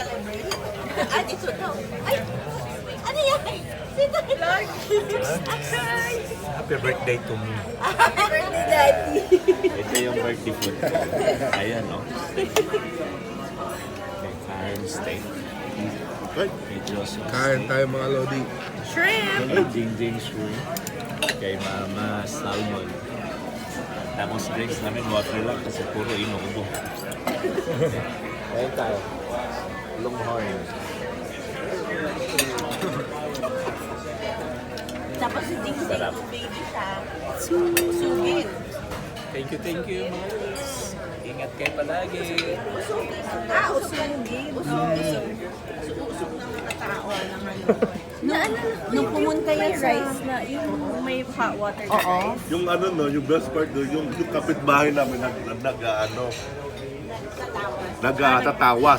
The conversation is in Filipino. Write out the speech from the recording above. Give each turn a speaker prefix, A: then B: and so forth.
A: celebrate? Dito daw. Ay! Ano yan? Sino Lord?
B: Happy birthday to me.
A: Happy birthday, Daddy!
C: Ito yung birthday food. Ayan, no? May Karen steak. May Joseph
D: Kain
C: steak.
D: tayo mga Lodi.
A: Shrimp!
C: Kay Jingjing shrimp. Kay Mama salmon. Tapos drinks namin water lang kasi puro inuubo. Ayan tayo. Longhorn.
A: Tapos si Ding
C: Sarap.
A: baby siya. Sugin.
C: Thank you, Maris. Ingat kayo palagi.
A: Usugin. Usugin. Usog ng mga tao ng ano. Nung pumunta yan sa...
E: rice na yung may hot water na
A: Oo.
E: rice.
D: Yung ano no, yung best part doon, yung kapitbahay namin nag-tatawa.